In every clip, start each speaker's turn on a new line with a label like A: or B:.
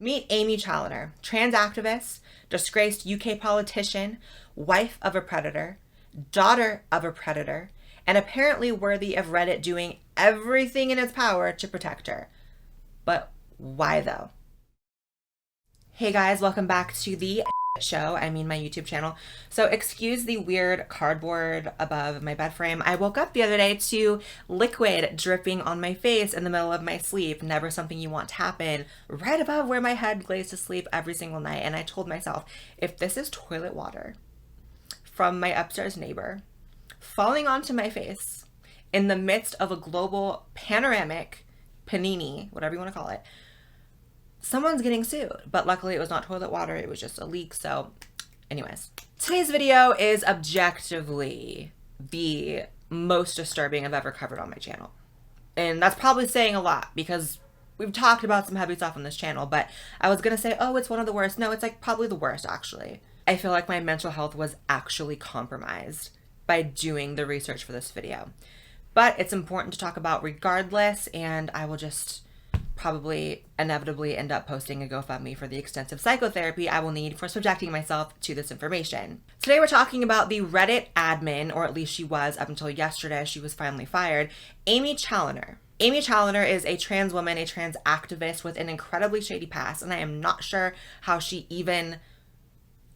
A: Meet Aimee Challenor, trans activist, disgraced UK politician, wife of a predator, daughter of a predator, and apparently worthy of Reddit doing everything in its power to protect her. But why though? Hey guys, welcome back to the show. I mean my YouTube channel. So excuse the weird cardboard above my bed frame. I woke up the other day to liquid dripping on my face in the middle of my sleep. Never something you want to happen right above where my head lays to sleep every single night. And I told myself, if this is toilet water from my upstairs neighbor falling onto my face in the midst of a global panoramic panini, whatever you want to call it, someone's getting sued. But luckily it was not toilet water, it was just a leak. So anyways, today's video is objectively the most disturbing I've ever covered on my channel. And that's probably saying a lot because we've talked about some heavy stuff on this channel, but I was gonna say, oh, it's one of the worst. No, it's like probably the worst actually. I feel like my mental health was actually compromised by doing the research for this video. But it's important to talk about regardless, and I will just probably inevitably end up posting a GoFundMe for the extensive psychotherapy I will need for subjecting myself to this information. Today we're talking about the Reddit admin, or at least she was up until yesterday. She was finally fired, Aimee Challenor. Aimee Challenor is a trans woman, a trans activist with an incredibly shady past, and I am not sure how she even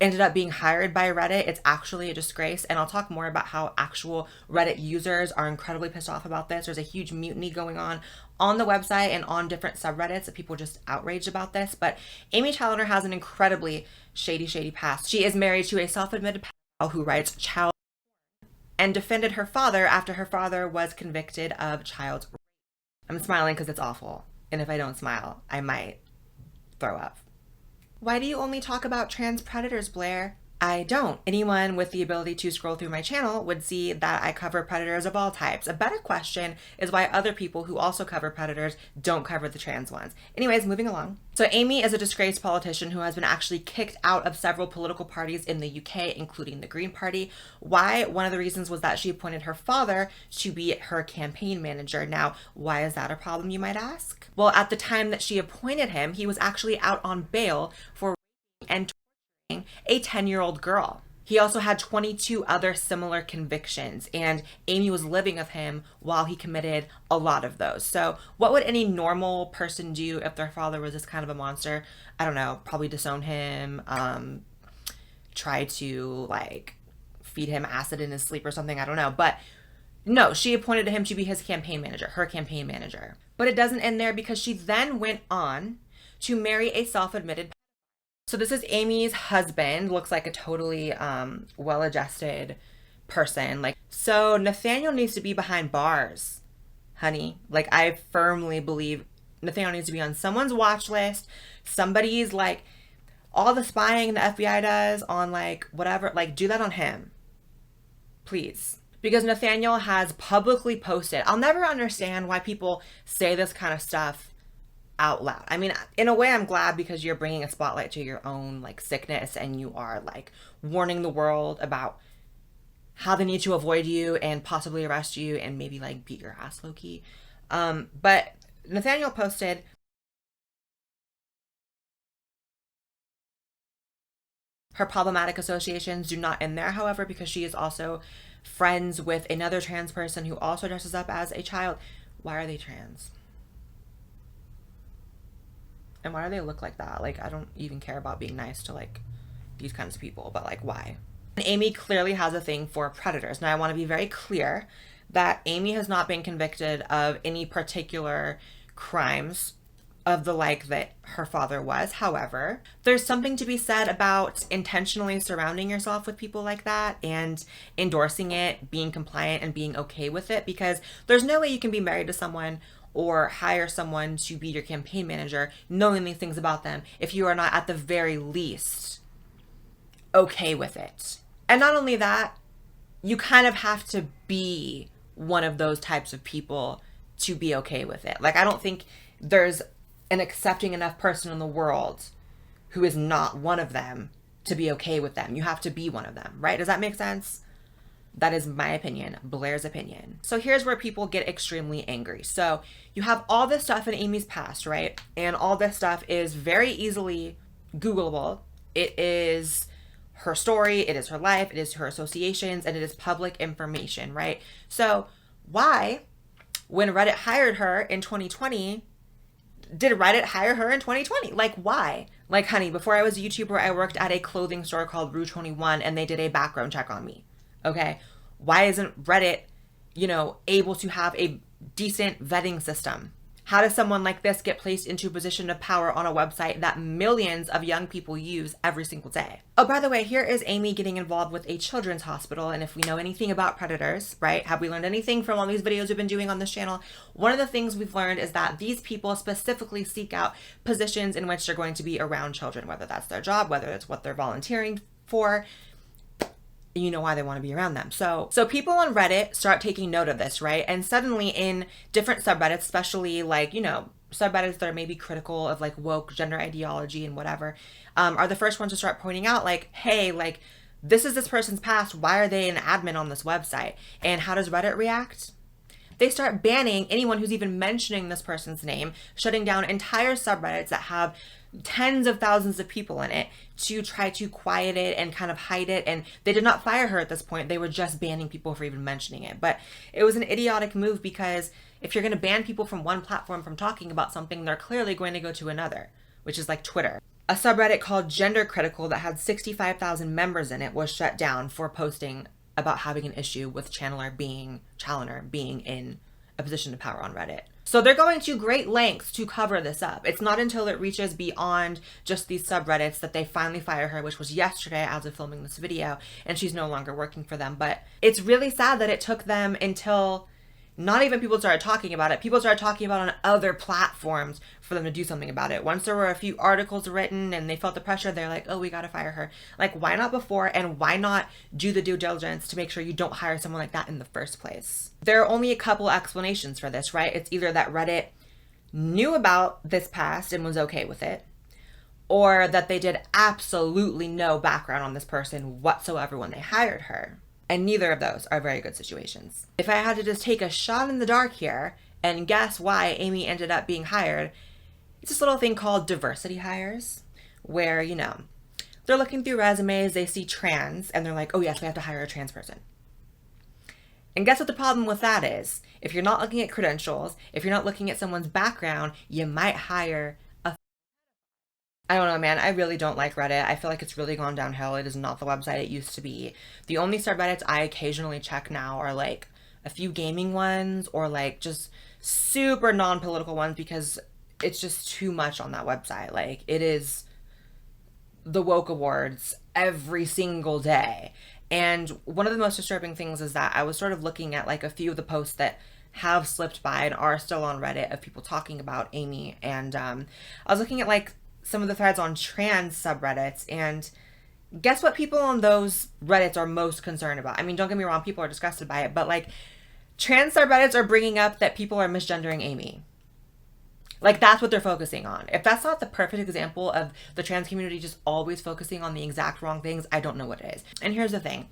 A: ended up being hired by Reddit. It's actually a disgrace, and I'll talk more about how actual Reddit users are incredibly pissed off about this. There's a huge mutiny going on the website and on different subreddits that people are just outraged about this. But Aimee Challenor has an incredibly shady past. She is married to a self-admitted pedophile who writes child and defended her father after her father was convicted of child rape. I'm smiling because it's awful, and if I don't smile, I might throw up. Why do you only talk about trans predators, Blaire? I don't. Anyone with the ability to scroll through my channel would see that I cover predators of all types. A better question is why other people who also cover predators don't cover the trans ones. Anyways, moving along. So Aimee is a disgraced politician who has been actually kicked out of several political parties in the UK, including the Green Party. Why? One of the reasons was that she appointed her father to be her campaign manager. Now, why is that a problem, you might ask? Well, at the time that she appointed him, he was actually out on bail for raping and torturing a 10-year-old girl. He also had 22 other similar convictions, and Aimee was living with him while he committed a lot of those. So what would any normal person do if their father was this kind of a monster? I don't know, probably disown him, try to like feed him acid in his sleep or something, I don't know. But no, she appointed him to be his campaign manager, her campaign manager. But it doesn't end there, because she then went on to marry a self-admitted. So this is Aimees husband. Looks like a totally well-adjusted person. Like, so Nathaniel needs to be behind bars, honey. Like, I firmly believe Nathaniel needs to be on someone's watch list. Somebody's like, all the spying the FBI does on like whatever, like do that on him, please. Because Nathaniel has publicly posted. I'll never understand why people say this kind of stuff out loud. I mean, in a way, I'm glad, because you're bringing a spotlight to your own like sickness, and you are like warning the world about how they need to avoid you and possibly arrest you and maybe like beat your ass low-key. But Nathaniel posted, her problematic associations do not end there, however, because she is also friends with another trans person who also dresses up as a child. Why are they trans? And why do they look like that? Like, I don't even care about being nice to like these kinds of people, but like, why? And Aimee clearly has a thing for predators. Now, I want to be very clear that Aimee has not been convicted of any particular crimes of the like that her father was. However, there's something to be said about intentionally surrounding yourself with people like that and endorsing it, being compliant and being okay with it, because there's no way you can be married to someone or hire someone to be your campaign manager knowing these things about them if you are not at the very least okay with it. And not only that, you kind of have to be one of those types of people to be okay with it. Like, I don't think there's an accepting enough person in the world who is not one of them to be okay with them. You have to be one of them, right? Does that make sense? That is my opinion, Blaire's opinion. So here's where people get extremely angry. So you have all this stuff in Aimee's past, right? And all this stuff is very easily Googleable. It is her story, it is her life, it is her associations, and it is public information, right? So why, when Reddit hired her in 2020, did Reddit hire her in 2020? Like, why? Like, honey, before I was a YouTuber, I worked at a clothing store called Rue 21, and they did a background check on me. Okay, why isn't Reddit, able to have a decent vetting system? How does someone like this get placed into a position of power on a website that millions of young people use every single day? Oh, by the way, here is Aimee getting involved with a children's hospital. And if we know anything about predators, right? Have we learned anything from all these videos we've been doing on this channel? One of the things we've learned is that these people specifically seek out positions in which they're going to be around children, whether that's their job, whether it's what they're volunteering for. You know why they want to be around them. So people on Reddit start taking note of this, right? And suddenly in different subreddits, especially like, subreddits that are maybe critical of like woke gender ideology and whatever, are the first ones to start pointing out like, hey, like this is this person's past. Why are they an admin on this website? And how does Reddit react? They start banning anyone who's even mentioning this person's name, shutting down entire subreddits that have tens of thousands of people in it to try to quiet it and kind of hide it. And they did not fire her at this point. They were just banning people for even mentioning it. But it was an idiotic move because if you're going to ban people from one platform from talking about something, they're clearly going to go to another, which is like Twitter. A subreddit called Gender Critical that had 65,000 members in it was shut down for posting about having an issue with Challenor being in a position of power on Reddit. So they're going to great lengths to cover this up. It's not until it reaches beyond just these subreddits that they finally fire her, which was yesterday as of filming this video, and she's no longer working for them. But it's really sad that it took them until not even people started talking about it. People started talking about it on other platforms for them to do something about it. Once there were a few articles written and they felt the pressure, they're like, oh, we got to fire her. Like, why not before? And why not do the due diligence to make sure you don't hire someone like that in the first place? There are only a couple explanations for this, right? It's either that Reddit knew about this past and was okay with it, or that they did absolutely no background on this person whatsoever when they hired her. And neither of those are very good situations. If I had to just take a shot in the dark here and guess why Aimee ended up being hired, it's this little thing called diversity hires, where, they're looking through resumes, they see trans, and they're like, oh yes, we have to hire a trans person. And guess what the problem with that is? If you're not looking at credentials, if you're not looking at someone's background, you might hire I don't know, man. I really don't like Reddit. I feel like it's really gone downhill. It is not the website it used to be. The only subreddits I occasionally check now are like a few gaming ones or like just super non-political ones because it's just too much on that website. Like, it is the woke awards every single day. And one of the most disturbing things is that I was sort of looking at like a few of the posts that have slipped by and are still on Reddit of people talking about Aimee. And I was looking at like some of the threads on trans subreddits, and guess what people on those Reddits are most concerned about? I mean, don't get me wrong, people are disgusted by it, but like trans subreddits are bringing up that people are misgendering Aimee. Like, that's what they're focusing on. If that's not the perfect example of the trans community just always focusing on the exact wrong things, I don't know what it is. And here's the thing.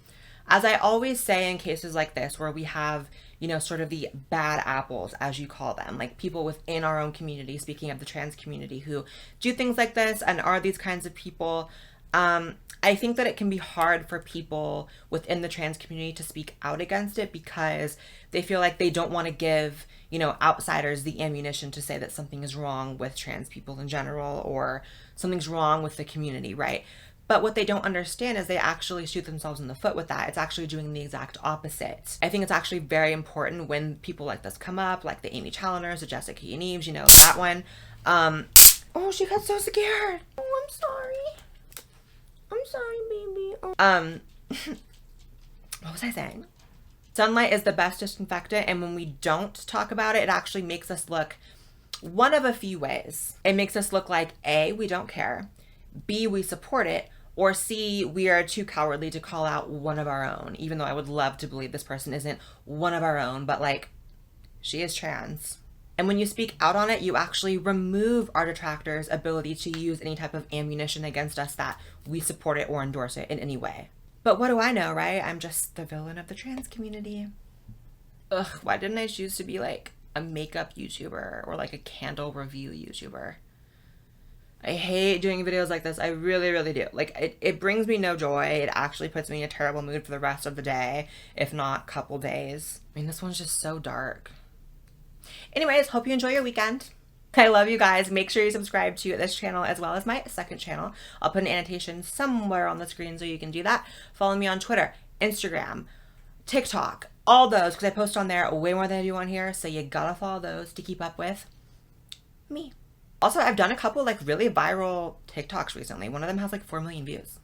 A: As I always say in cases like this where we have, sort of the bad apples, as you call them, like people within our own community, speaking of the trans community, who do things like this and are these kinds of people, I think that it can be hard for people within the trans community to speak out against it because they feel like they don't want to give, outsiders the ammunition to say that something is wrong with trans people in general or something's wrong with the community, right? But what they don't understand is they actually shoot themselves in the foot with that. It's actually doing the exact opposite. I think it's actually very important when people like this come up, like the Aimee Challenors, the Jessica Yaneves, that one. Oh, she got so scared. Oh, I'm sorry. I'm sorry, baby. Oh. What was I saying? Sunlight is the best disinfectant, and when we don't talk about it, it actually makes us look one of a few ways. It makes us look like A, we don't care, B, we support it, or C, we are too cowardly to call out one of our own, even though I would love to believe this person isn't one of our own, but like, she is trans. And when you speak out on it, you actually remove our detractors' ability to use any type of ammunition against us that we support it or endorse it in any way. But what do I know, right? I'm just the villain of the trans community. Ugh, why didn't I choose to be like a makeup YouTuber or like a candle review YouTuber? I hate doing videos like this. I really, really do. Like, it brings me no joy. It actually puts me in a terrible mood for the rest of the day, if not couple days. I mean, this one's just so dark. Anyways, hope you enjoy your weekend. I love you guys. Make sure you subscribe to this channel as well as my second channel. I'll put an annotation somewhere on the screen so you can do that. Follow me on Twitter, Instagram, TikTok, all those, because I post on there way more than I do on here. So you gotta follow those to keep up with me. Also, I've done a couple like really viral TikToks recently. One of them has like 4 million views.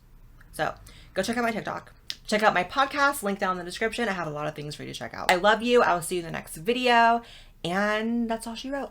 A: So go check out my TikTok. Check out my podcast, link down in the description. I have a lot of things for you to check out. I love you. I will see you in the next video. And that's all she wrote.